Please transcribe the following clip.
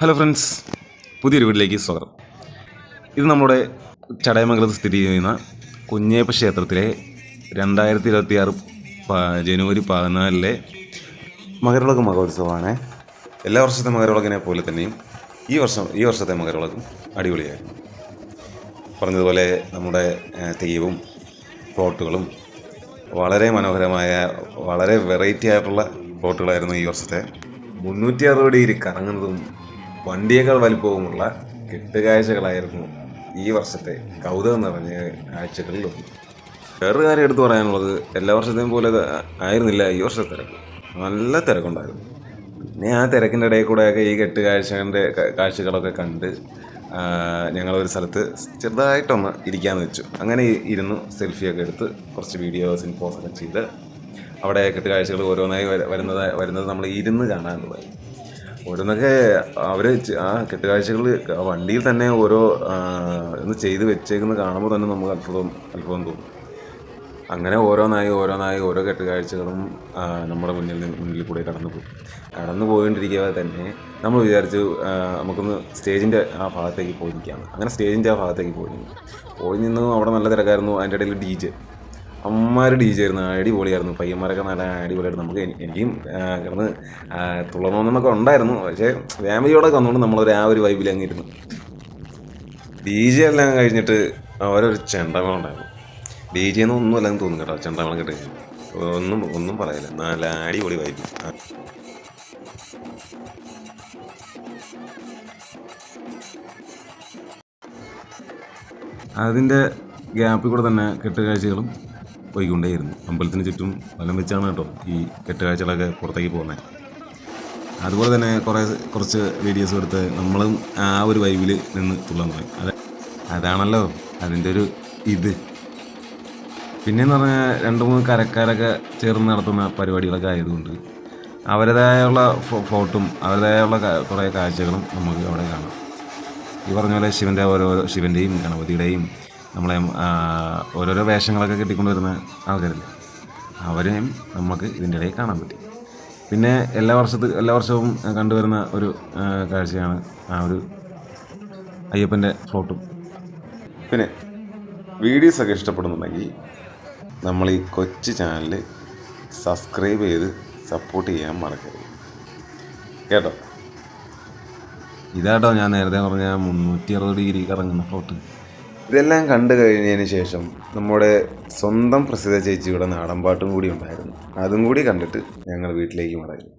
Hello friends, പുതിയൊരു വീട്ടിലേക്ക് സ്വാഗതം. ഇത് നമ്മുടെ ചടയമംഗലത്ത് സ്ഥിതി ചെയ്യുന്ന കുഞ്ഞേപ്പ ക്ഷേത്രത്തിലെ 2026 ജനുവരി 14 മകരവിളക്ക് മഹോത്സവമാണ്. എല്ലാ വർഷത്തെ മകരവിളക്കിനെ പോലെ തന്നെയും ഈ വർഷത്തെ മകരവിളക്കും അടിപൊളിയായിരുന്നു. പറഞ്ഞതുപോലെ നമ്മുടെ തെയ്യവും ഫ്ലോട്ടുകളും വളരെ മനോഹരമായ, വളരെ വെറൈറ്റി ആയിട്ടുള്ള ഫ്ലോട്ടുകളായിരുന്നു ഈ വർഷത്തെ. 360 ഡിഗ്രി കറങ്ങുന്നതും വണ്ടിയേക്കാൾ വലിപ്പവുമുള്ള കെട്ടുകാഴ്ചകളായിരുന്നു ഈ വർഷത്തെ കൗതുകം നിറഞ്ഞ കാഴ്ചകളിലൊന്നും. വേറൊരു കാര്യം എടുത്തു പറയാനുള്ളത്, എല്ലാ വർഷത്തെയും പോലെ ആയിരുന്നില്ല ഈ വർഷത്തെ തിരക്ക്. നല്ല തിരക്കുണ്ടായിരുന്നു. പിന്നെ ആ തിരക്കിൻ്റെ ഇടയിൽ കൂടെയൊക്കെ ഈ കാഴ്ചകളൊക്കെ കണ്ട് ഞങ്ങളൊരു സ്ഥലത്ത് ചെറുതായിട്ടൊന്ന് ഇരിക്കാമെന്ന് വെച്ചു. അങ്ങനെ ഇരുന്ന് സെൽഫിയൊക്കെ എടുത്ത് കുറച്ച് വീഡിയോസിന് പോസ്റ്റൊക്കെ ചെയ്ത് അവിടെ കെട്ടുകാഴ്ചകൾ ഓരോന്നായി വരുന്നത് നമ്മൾ ഇരുന്ന് കാണാനുള്ളതായി. ഓരോന്നൊക്കെ അവർ ആ കെട്ടുകാഴ്ചകൾ വണ്ടിയിൽ തന്നെ ഓരോ ഒന്ന് ചെയ്ത് വെച്ചേക്കുന്നത് കാണുമ്പോൾ തന്നെ നമുക്ക് അത്ഭുതം തോന്നും. അങ്ങനെ ഓരോന്നായി ഓരോ കെട്ടുകാഴ്ചകളും നമ്മുടെ മുന്നിൽ കൂടെ കടന്നു പോയിക്കൊണ്ടിരിക്കുക തന്നെ നമ്മൾ വിചാരിച്ചു നമുക്കൊന്ന് സ്റ്റേജിൻ്റെ ആ ഭാഗത്തേക്ക് പോയി നിൽക്കാമെന്ന്. അങ്ങനെ സ്റ്റേജിൻ്റെ ആ ഭാഗത്തേക്ക് പോയി നിന്ന് അവിടെ നല്ല തിരക്കായിരുന്നു. അതിൻ്റെ ഇടയിൽ DJ ആയിരുന്നു. അടിപൊളിയായിരുന്നു. പയ്യന്മാരൊക്കെ നല്ല അടിപൊളിയായിരുന്നു. എനിക്കും കിടന്ന് തുള്ളണമെന്നൊക്കെ ഉണ്ടായിരുന്നു. പക്ഷേ ഫാമിലിയോടൊക്കെ വന്നുകൊണ്ട് നമ്മളൊരു ആ ഒരു വൈബിൽ അങ്ങ് ഇരുന്നു. DJ എല്ലാം കഴിഞ്ഞിട്ട് അവരൊരു ചെണ്ടമേളുണ്ടായിരുന്നു. DJ ഒന്നും അല്ലെന്ന് തോന്നുന്നു കേട്ടോ. ചെണ്ടമേളം കേട്ട് ഒന്നും പറയില്ല. നല്ല അടിപൊളി വൈബ്. അതിൻ്റെ ഗ്യാപ്പിൽ കൂടെ തന്നെ കെട്ടുകാഴ്ചകളും പോയിക്കൊണ്ടേയിരുന്നു. അമ്പലത്തിന് ചുറ്റും വലം വെച്ചാണ് കേട്ടോ ഈ കെട്ടുകാഴ്ചകളൊക്കെ പുറത്തേക്ക് പോകുന്നത്. അതുപോലെ തന്നെ കുറച്ച് വീഡിയോസ് എടുത്ത് നമ്മളും ആ ഒരു വൈബിൽ നിന്ന് തുള്ളാൻ പോയി. അതാണല്ലോ അതിൻ്റെ ഒരു ഇത്. പിന്നെയെന്ന് പറഞ്ഞാൽ 2-3 കരക്കാരൊക്കെ ചേർന്ന് നടത്തുന്ന പരിപാടികളൊക്കെ ആയതുകൊണ്ട് അവരുടേതായുള്ള ഫോട്ടും അവരുടേതായുള്ള കുറേ കാഴ്ചകളും നമുക്ക് അവിടെ കാണാം. ഈ പറഞ്ഞ പോലെ ശിവൻ്റെയും ഗണപതിയുടെയും നമ്മളെ ഓരോരോ വേഷങ്ങളൊക്കെ കെട്ടിക്കൊണ്ട് വരുന്ന ആൾക്കാരില്ലേ, അവരെയും നമുക്ക് ഇതിൻ്റെ ഇടയിൽ കാണാൻ പറ്റും. പിന്നെ എല്ലാ വർഷവും കണ്ടുവരുന്ന ഒരു കാഴ്ചയാണ് ആ ഒരു അയ്യപ്പൻ്റെ ഫ്ലോട്ടും. പിന്നെ വീഡിയോസൊക്കെ ഇഷ്ടപ്പെടുന്നുണ്ടെങ്കിൽ നമ്മൾ ഈ കൊച്ചു ചാനൽ സബ്സ്ക്രൈബ് ചെയ്ത് സപ്പോർട്ട് ചെയ്യാൻ മറക്കരുത് കേട്ടോ. ഇതാട്ടോ ഞാൻ നേരത്തെ പറഞ്ഞ 360 ഡിഗ്രി കറങ്ങുന്ന ഫ്ലോട്ട്. ഇതെല്ലാം കണ്ടു കഴിഞ്ഞതിന് ശേഷം നമ്മുടെ സ്വന്തം പ്രസിദ്ധ ചേച്ചിയുടെ നാടൻപാട്ടും കൂടി ഉണ്ടായിരുന്നു. അതും കൂടി കണ്ടിട്ട് ഞങ്ങൾ വീട്ടിലേക്ക് മടങ്ങി.